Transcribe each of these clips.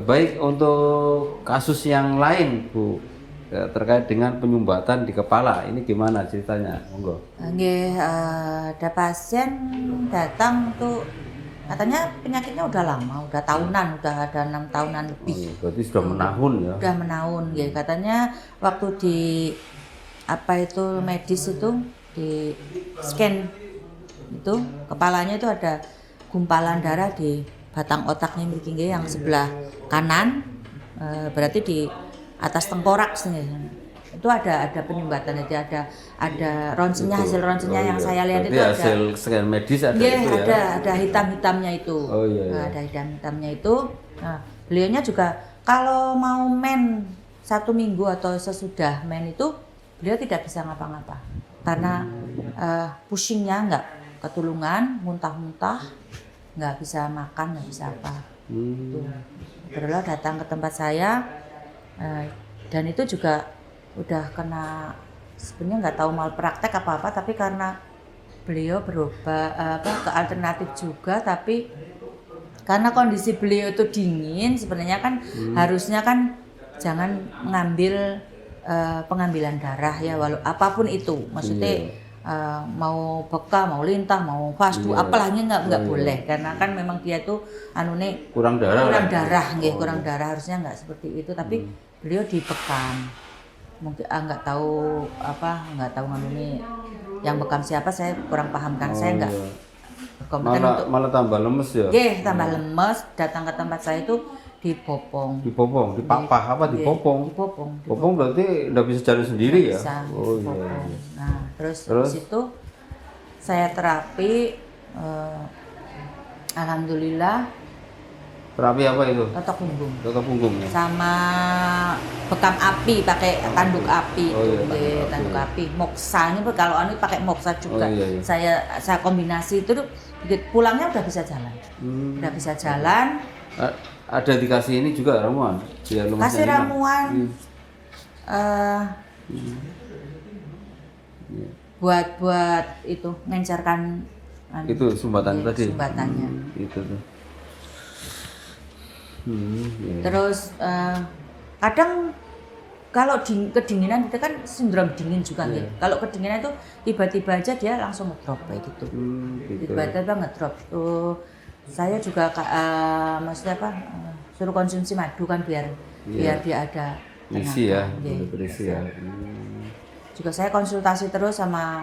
Baik untuk kasus yang lain Bu, terkait dengan penyumbatan di kepala, ini gimana ceritanya? Monggo. Nggih, ada pasien datang tuh katanya penyakitnya udah lama, udah tahunan, udah ada 6 tahunan Oh, lebih. iya, berarti sudah menahun ya. Udah menahun, nggih. Katanya waktu di apa itu medis itu di scan itu kepalanya itu ada gumpalan darah di batang otaknya mriki nggih yang sebelah kanan, berarti di atas tengkorak sini. Itu ada penyumbatan, jadi ada ronsennya, hasil ronsennya yang saya lihat Berarti itu hasil scan medis ada nggih, itu ya. ada hitam-hitamnya itu. Oh, iya, iya. Ada hitam-hitamnya itu. Nah, beliaunya juga kalau mau men 1 minggu atau sesudah men itu beliau tidak bisa ngapa-ngapa karena pusingnya nggak ketulungan, muntah-muntah, nggak bisa makan, nggak bisa apa. Tuh. Beliau datang ke tempat saya dan itu juga udah kena, sebenarnya nggak tahu malpraktek apa-apa, tapi karena beliau berubah ke alternatif juga, tapi karena kondisi beliau itu dingin sebenarnya kan harusnya kan jangan mengambil pengambilan darah ya, walau apapun itu, maksudnya mau beka, mau lintah, mau fasdu, apalagi nggak boleh, karena kan memang dia tuh anune Kurang darah. nggih, kurang darah, harusnya nggak seperti itu, tapi beliau dibekam. Mungkin nggak tahu nganune yang bekam siapa, saya kurang paham kan. Saya nggak berkompeten untuk Malah tambah lemes ya. nggih, tambah lemes. Datang ke tempat saya itu dipopong, Dipapah apa dipopong? Popong berarti nggak bisa jalan sendiri ya? bisa Oh iya. dipopong. Nah, terus di situ saya terapi, alhamdulillah. Terapi apa itu? Totok punggung Totok punggung ya. sama bekam api, pakai tanduk api. Oh, iya, itu tanduk api. Moksa ini kalau anu pakai moksa juga. Oh, iya. Saya kombinasi itu tuh pulangnya udah bisa jalan. Udah bisa jalan. Ada dikasih ini juga ramuan. Kasih ramuan buat itu ngencerkan itu sumbatan tadi. Sumbatannya. Itu tuh. Terus kadang kalau kedinginan itu kan sindrom dingin juga gitu. Kalau kedinginan itu tiba-tiba aja dia langsung ngedrop kayak gitu. Tiba-tiba ngedrop. Tuh saya juga maksudnya suruh konsumsi madu kan biar dia ada berisi ya, berisi ya. Juga saya konsultasi terus sama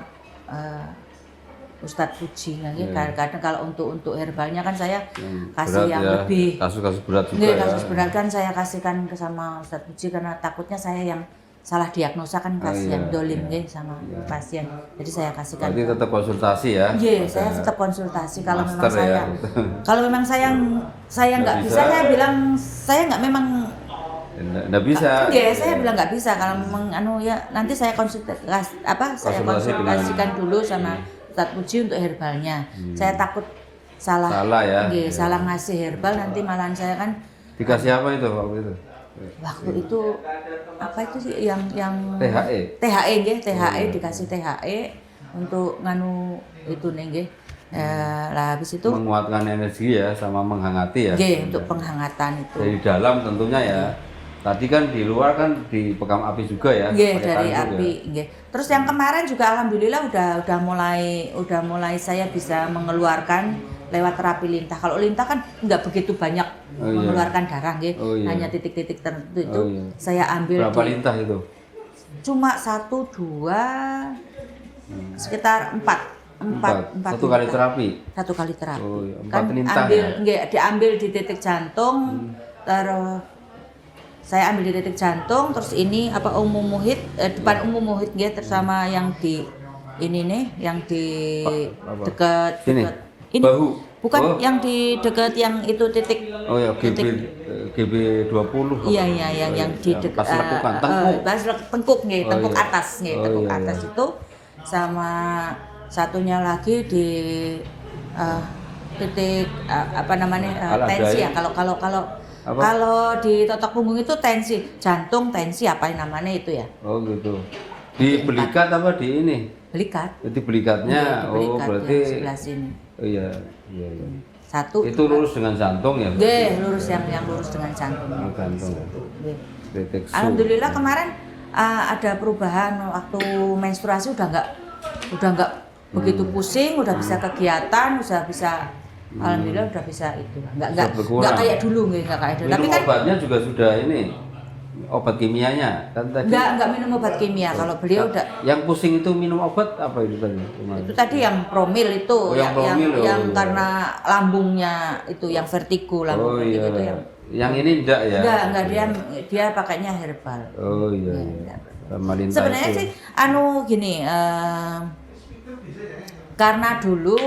Ustadz Puji lagi. Kadang kalau untuk herbalnya kan saya kasih yang lebih kasus-kasus berat juga ya. Kasus berat kan saya kasihkan ke sama Ustadz Puji karena takutnya saya yang salah diagnosa kan, kasihan dolim sama pasien. Jadi saya kasihkan. Berarti tetap konsultasi ya? Iya, saya tetap konsultasi. Kalau memang kalau memang saya nggak bisa, saya bilang saya nggak memang. Nggak bisa. Iya, saya bilang nggak bisa. Kalau memang nanti saya konsultasikan dulu sama Ustadz Puji untuk herbalnya. Saya takut salah ya. Salah ngasih herbal, nanti malahan saya kan. Dikasih apa itu waktu itu? Waktu itu apa itu sih yang THE THE dikasih THE untuk nganu itu nggih. Lah habis itu menguatkan energi ya, sama menghangati ya. Untuk penghangatan itu. Dari dalam tentunya ya. Tadi kan di luar kan dipekam api juga ya. Dari api, Terus yang kemarin juga alhamdulillah udah mulai saya bisa mengeluarkan lewat terapi lintah. Kalau lintah kan nggak begitu banyak mengeluarkan darah, hanya titik-titik tertentu itu. Saya ambil. Berapa lintah itu? Cuma 1, 2, sekitar 4. Satu kali terapi. Oh, iya. 4 kan lintah diambil di titik jantung, terus saya ambil di titik jantung, terus ini umum muhid, depan umum muhid sama yang di ini nih, yang di dekat ini bahu. Bukan yang di dekat yang itu titik. Oh ya, GB 20. Iya, yang di dekat pas lekukan tengkuk tengkuk atas tengkuk atas itu, sama satunya lagi di titik tensi ya. Kalau di totok punggung itu tensi jantung, tensi apa namanya itu ya? Oh gitu. Di belikat apa di ini? Belikat. Jadi belikatnya, Belikat berarti sebelah sini. Oh iya. Satu. Itu lurus dengan jantung ya? Nggih, lurus yang lurus dengan jantungnya. Jantung. Nggih. Titik su. Alhamdulillah kemarin ada perubahan waktu menstruasi udah nggak begitu pusing, udah bisa kegiatan, udah bisa alhamdulillah udah bisa itu. Nggak kayak dulu nggak kayak dulu. Tapi Minum kan obatnya juga sudah ini obat kimianya kan tadi. nggak minum obat kimia kalau beliau udah. Yang pusing itu minum obat apa itu tadi? Itu tadi yang promil itu, Oh, yang promil, yang iya. karena lambungnya itu yang vertigo, lambung Oh vertigo iya. itu yang Yang ini enggak ya? enggak dia pakainya herbal. Oh iya. Enggak. Ramalin Sebenarnya itu. sih gini, karena dulu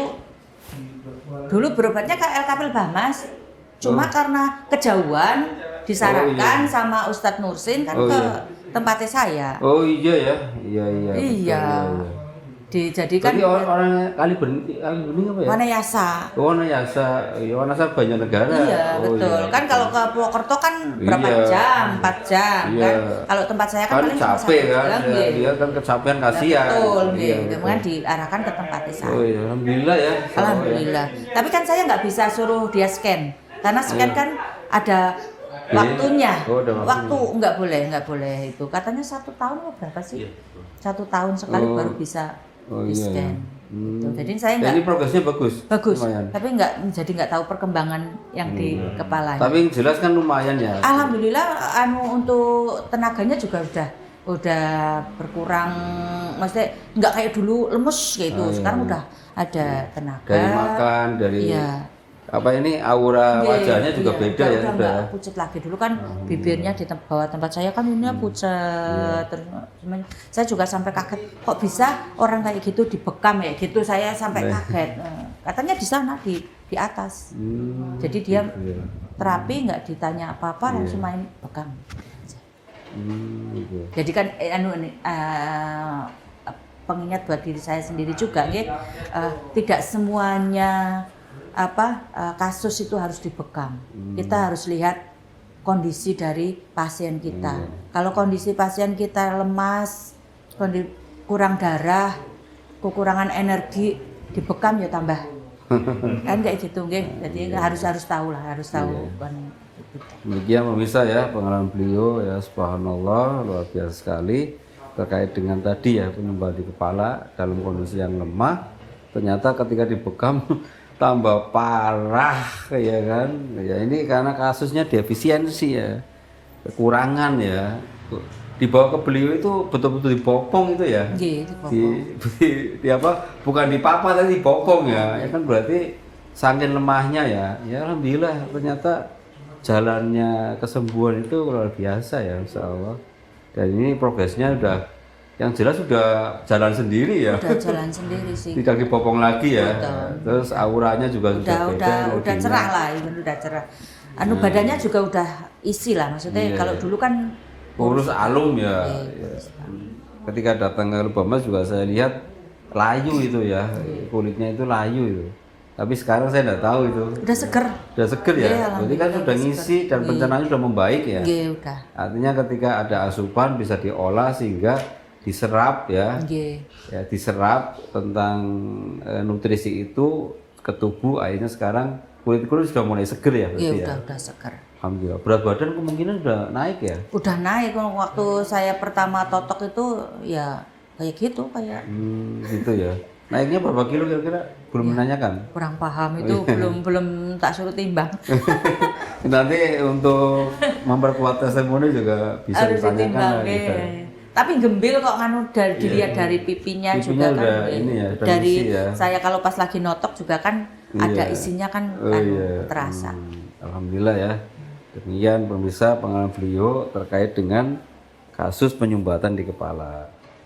berobatnya ke El Kapil Bamas, cuma karena kejauhan disarankan sama Ustadz Nursin kan ke tempatnya saya. Oh iya ya, iya. Iya. Dijadikan Jadi orang kali bening apa ya? Wanayasa. Wanayasa, ya Wanayasa banyak negara. Iya, Oh, betul. iya. Kan kalau ke Purwokerto kan berapa Iya. jam? 4 jam Iya. kan. Kalau tempat saya kan Kan paling cuma capek 1 kan, jam. ya, Nggih. dia kan kecapean kasihan. Betul, Iya, nggih. betul. Kemudian diarahkan ke tempatnya saya. Oh iya, alhamdulillah ya. Alhamdulillah. Tapi kan saya nggak bisa suruh dia scan. Karena scan kan ada waktunya. Oh, ada waktunya. Waktu nggak boleh itu. Katanya 1 tahun atau berapa sih? 1 tahun sekali baru bisa di iya, scan. iya. Gitu. Jadi saya Jadi nggak progresnya bagus. bagus. Lumayan. Tapi nggak tahu perkembangan yang di kepalanya. Tapi yang jelas kan lumayan ya. Alhamdulillah untuk tenaganya juga udah berkurang, maksudnya nggak kayak dulu lemes gitu. Sekarang udah ada tenaga. Dari makan, dari Iya. apa ini aura Iya, wajahnya juga iya. beda ya Udah sudah. nggak pucat lagi. Dulu kan bibirnya di bawah tempat saya kan ini pucat. Terus saya juga sampai kaget kok bisa orang kayak gitu dibekam ya gitu. Saya sampai kaget. Katanya di sana di atas. Jadi dia terapi nggak ditanya apa-apa langsung main bekam. Gitu. Jadi kan pengingat buat diri saya sendiri juga, nggih, tidak semuanya kasus itu harus dibekam. Kita harus lihat kondisi dari pasien kita. Kalau kondisi pasien kita lemas, kurang darah, kekurangan energi, dibekam ya tambah. Kan kayak gitu, nggih. Jadi harus tahu lah, harus tahu. Demikian pemirsa ya pengalaman beliau ya, subhanallah luar biasa sekali terkait dengan tadi ya penyumbal di kepala dalam kondisi yang lemah, ternyata ketika dibekam tambah parah ya kan. Ya ini karena kasusnya defisiensi ya, kekurangan ya. Dibawa ke beliau itu betul-betul dipopong itu ya. Di apa? Bukan dipapa tapi dipopong ya. Ya kan berarti saking lemahnya ya. Ya alhamdulillah ternyata jalannya kesembuhan itu luar biasa ya, insyaallah. Dan ini progresnya udah, yang jelas sudah jalan sendiri ya. Udah jalan sendiri sih. Tidak dipopong lagi ya. Betul. Terus auranya juga sudah beda. Udah cerah lah, udah cerah. Badannya juga udah isi lah, maksudnya kalau dulu kan kurus alum ya. Ketika datang ke Lubamas juga saya lihat layu itu ya, kulitnya itu layu itu. Tapi sekarang saya tidak tahu itu. Udah seger. Udah seger ya. Berarti kan sudah ngisi dan pencernaannya sudah membaik ya. Iya, udah. Artinya ketika ada asupan bisa diolah sehingga diserap ya. Ya diserap tentang nutrisi itu ke tubuh, akhirnya sekarang kulit sudah mulai seger ya berarti ya. Udah seger. Alhamdulillah. Berat badan kemungkinan udah naik ya. Udah naik. Waktu saya pertama totok itu ya kayak gitu kayak. Gitu ya. Naiknya berapa kilo kira-kira? Belum menanyakan. Kurang paham itu belum tak suruh timbang. Nanti untuk memperkuat testimoni juga bisa Harus ditanyakan. ditimbang. Tapi gembil kok dilihat dari pipinya juga kan. Udah ini ya, udah dari isi ya. saya kalau pas lagi notok juga kan ada isinya kan terasa. Alhamdulillah ya. Demikian pemirsa pengalaman beliau terkait dengan kasus penyumbatan di kepala.